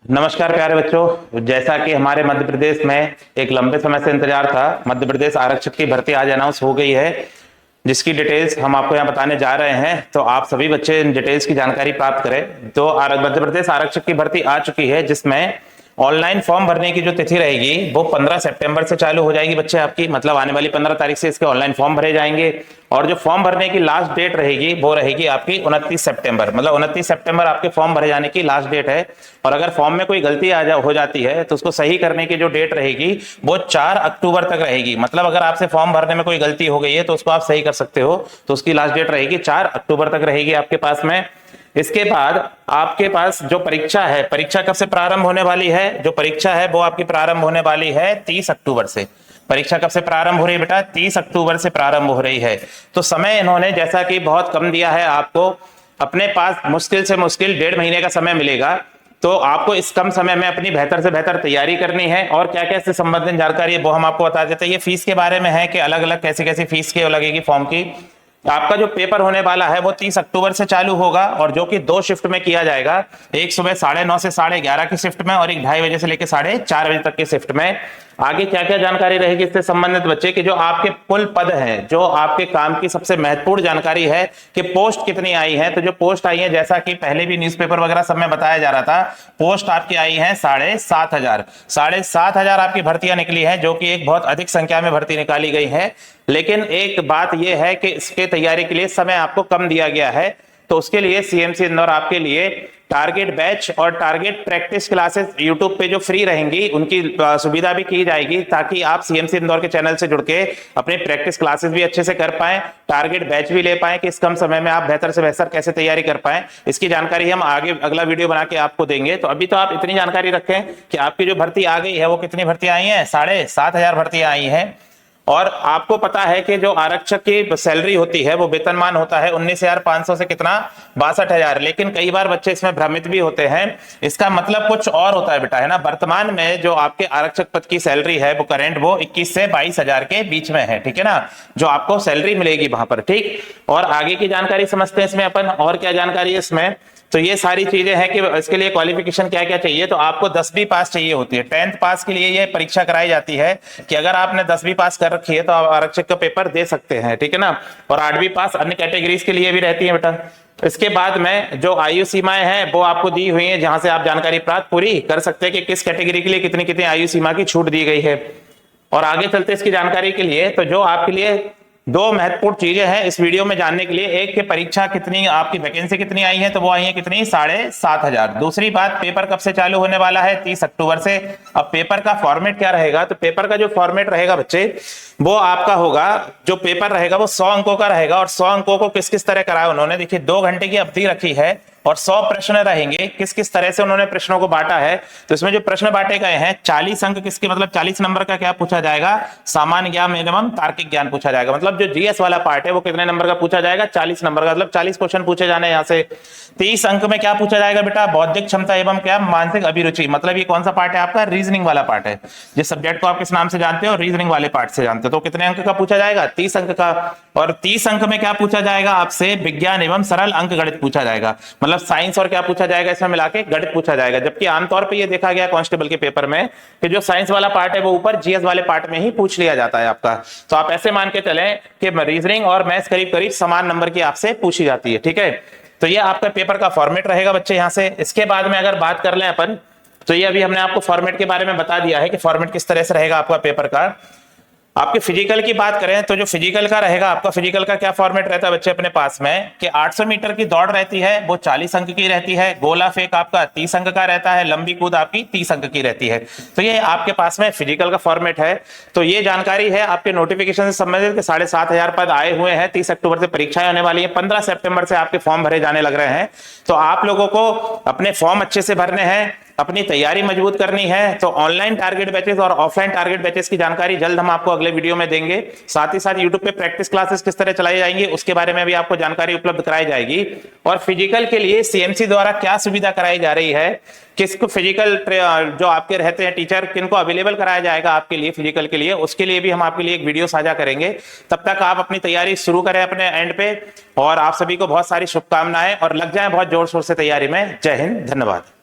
नमस्कार प्यारे बच्चों, जैसा कि हमारे मध्य प्रदेश में एक लंबे समय से इंतजार था, मध्य प्रदेश आरक्षक की भर्ती आज अनाउंस हो गई है, जिसकी डिटेल्स हम आपको यहाँ बताने जा रहे हैं। तो आप सभी बच्चे इन डिटेल्स की जानकारी प्राप्त करें। तो मध्य प्रदेश आरक्षक की भर्ती आ चुकी है, जिसमें ऑनलाइन फॉर्म भरने की जो तिथि रहेगी वो 15 सितंबर से चालू हो जाएगी बच्चे आपकी, मतलब आने वाली 15 तारीख से इसके ऑनलाइन फॉर्म भरे जाएंगे। और जो फॉर्म भरने की लास्ट डेट रहेगी वो रहेगी आपकी 29 सितंबर, मतलब 29 सितंबर आपके फॉर्म भरे जाने की लास्ट डेट है। और अगर फॉर्म में कोई गलती हो जाती है तो उसको सही करने की जो डेट रहेगी वो 4 अक्टूबर तक रहेगी। मतलब अगर आपसे फॉर्म भरने में कोई गलती हो गई है तो उसको आप सही कर सकते हो, तो उसकी लास्ट डेट रहेगी 4 अक्टूबर तक रहेगी आपके पास में। इसके बाद आपके पास जो परीक्षा है, परीक्षा कब से प्रारंभ होने वाली है? जो परीक्षा है वो आपकी प्रारंभ होने वाली है 30 अक्टूबर से। परीक्षा कब से प्रारंभ हो रही है बेटा? 30 अक्टूबर से प्रारंभ हो रही है। तो समय इन्होंने जैसा कि बहुत कम दिया है आपको, अपने पास मुश्किल से मुश्किल 1.5 महीने का समय मिलेगा। तो आपको इस कम समय में अपनी बेहतर से बेहतर तैयारी करनी है। और क्या क्या इससे संबंधित जानकारी है वो हम आपको बता देते हैं। ये फीस के बारे में है कि अलग अलग कैसी कैसी फीस के लगेगी फॉर्म की। आपका जो पेपर होने वाला है वो 30 अक्टूबर से चालू होगा, और जो कि 2 शिफ्ट में किया जाएगा। एक सुबह 9:30 से 11:30 की शिफ्ट में, और एक 2:30 बजे से लेकर 4:30 बजे तक की शिफ्ट में। आगे क्या क्या जानकारी रहेगी इससे संबंधित बच्चे कि जो आपके कुल पद हैं, जो आपके काम की सबसे महत्वपूर्ण जानकारी है कि पोस्ट कितनी आई है। तो जो पोस्ट आई है, जैसा कि पहले भी न्यूज़पेपर वगैरह सब में बताया जा रहा था, पोस्ट आपकी आई है 7,500। 7,500 आपकी भर्तियां निकली है, जो कि एक बहुत अधिक संख्या में भर्ती निकाली गई है। लेकिन एक बात यह है कि इसके तैयारी के लिए समय आपको कम दिया गया है। तो उसके लिए सीएमसी इंदौर आपके लिए टारगेट बैच और टारगेट प्रैक्टिस क्लासेस यूट्यूब पे जो फ्री रहेंगी उनकी सुविधा भी की जाएगी, ताकि आप सीएमसी इंदौर के चैनल से जुड़ के अपने प्रैक्टिस क्लासेस भी अच्छे से कर पाएं, टारगेट बैच भी ले पाएं कि इस कम समय में आप बेहतर से बेहतर कैसे तैयारी कर पाएं। इसकी जानकारी हम आगे अगला वीडियो बना के आपको देंगे। तो अभी तो आप इतनी जानकारी रखें कि आपकी जो भर्ती आ गई है वो कितनी भर्तियां आई हैं? 7,500 भर्तियां आई हैं। और आपको पता है कि जो आरक्षक की सैलरी होती है वो वेतनमान होता है 19,500 से कितना? 62,000। लेकिन कई बार बच्चे इसमें भ्रमित भी होते हैं। इसका मतलब कुछ और होता है बेटा, है ना। वर्तमान में जो आपके आरक्षक पद की सैलरी है वो करेंट वो 21 से 22,000 के बीच में है, ठीक है ना, जो आपको सैलरी मिलेगी वहां पर, ठीक। और आगे की जानकारी समझते हैं इसमें अपन, और क्या जानकारी है इसमें। तो ये सारी चीजें हैं कि इसके लिए क्वालिफिकेशन क्या क्या चाहिए। तो आपको 10वीं पास चाहिए होती है। 10th पास के लिए ये परीक्षा कराई जाती है कि अगर आपने 10वीं पास कर रखी है तो आप आरक्षक का पेपर दे सकते हैं, ठीक है ना। और 8वीं पास अन्य कैटेगरीज के लिए भी रहती है बेटा। इसके बाद में जो आयु सीमाएं हैं वो आपको दी हुई है, जहां से आप जानकारी प्राप्त पूरी कर सकते हैं कि किस कैटेगरी के लिए कितनी कितनी आयु सीमा की छूट दी गई है। और आगे चलते इसकी जानकारी के लिए, तो जो आपके लिए 2 महत्वपूर्ण चीजें हैं इस वीडियो में जानने के लिए। एक कि परीक्षा कितनी, आपकी वैकेंसी कितनी आई है, तो वो आई है कितनी? 7,500। दूसरी बात, पेपर कब से चालू होने वाला है? 30 अक्टूबर से। अब पेपर का फॉर्मेट क्या रहेगा? तो पेपर का जो फॉर्मेट रहेगा बच्चे, वो आपका होगा, जो पेपर रहेगा वो 100 अंकों का रहेगा। और 100 अंकों को किस किस तरह कराया उन्होंने, देखिए 2 घंटे की अवधि रखी है और 100 प्रश्न रहेंगे। किस किस तरह से उन्होंने प्रश्नों को बांटा है, तो इसमें जो प्रश्न बांटे गए हैं 40 अंक किसके, मतलब 40 नंबर का क्या पूछा जाएगा? सामान्य ज्ञान एवं तार्किक ज्ञान पूछा जाएगा। मतलब जो जीएस वाला पार्ट है वो कितने नंबर का पूछा जाएगा? 40 नंबर का, मतलब 40 क्वेश्चन पूछे जाने यहाँ से। 30 अंक में क्या पूछा जाएगा बेटा? बौद्धिक क्षमता एवं क्या? मानसिक अभिरुचि। मतलब ये कौन सा पार्ट है आपका? रीजनिंग वाला पार्ट है। जिस सब्जेक्ट को आप किस नाम से जानते हो? रीजनिंग वाले पार्ट से जानते हो। तो कितने अंक का पूछा जाएगा? 30 अंक का। और 30 अंक में क्या पूछा जाएगा आपसे? विज्ञान एवं सरल अंक गणित पूछा जाएगा। मतलब साइंस और क्या पूछा जाएगा इसमें मिला के? गणित पूछा जाएगा। जबकि आमतौर पे ये देखा गया कांस्टेबल के पेपर में कि जो साइंस वाला पार्ट है वो ऊपर जीएस वाले पार्ट में ही पूछ लिया जाता है आपका। तो आप ऐसे मान के चलें कि रीजनिंग और मैथ्स करीब करीब समान नंबर की आपसे पूछी जाती है, ठीक है। तो ये आपका पेपर का फॉर्मेट रहेगा बच्चे यहाँ से। इसके बाद में अगर बात कर लें अपन, तो ये अभी हमने आपको फॉर्मेट के बारे में बता दिया है कि फॉर्मेट किस तरह से रहेगा आपका पेपर का। आपके फिजिकल की बात करें तो जो फिजिकल का रहेगा आपका, फिजिकल का क्या फॉर्मेट रहता है बच्चे अपने पास में कि 800 मीटर की दौड़ रहती है वो 40 अंक की रहती है। गोला फेंक आपका 30 अंक का रहता है। लंबी कूद आपकी 30 अंक की रहती है। तो ये आपके पास में फिजिकल का फॉर्मेट है। तो ये जानकारी है आपके नोटिफिकेशन से संबंधित कि 7,500 पद आए हुए हैं। 30 अक्टूबर से परीक्षाएं होने वाली है। 15 सितंबर से आपके फॉर्म भरे जाने लग रहे हैं। तो आप लोगों को अपने फॉर्म अच्छे से भरने हैं, अपनी तैयारी मजबूत करनी है। तो ऑनलाइन टारगेट बैचेस और ऑफलाइन टारगेट बैचेस की जानकारी जल्द हम आपको अगले वीडियो में देंगे। साथ ही साथ यूट्यूब पे प्रैक्टिस क्लासेस किस तरह चलाई जाएंगी उसके बारे में भी आपको जानकारी उपलब्ध कराई जाएगी। और फिजिकल के लिए सीएमसी द्वारा क्या सुविधा कराई जा रही है, किसको फिजिकल जो आपके रहते हैं टीचर, किनको अवेलेबल कराया जाएगा आपके लिए फिजिकल के लिए, उसके लिए भी हम आपके लिए एक वीडियो साझा करेंगे। तब तक आप अपनी तैयारी शुरू करें अपने एंड पे। और आप सभी को बहुत सारी शुभकामनाएं, और लग जाएं बहुत जोर शोर से तैयारी में। जय हिंद, धन्यवाद।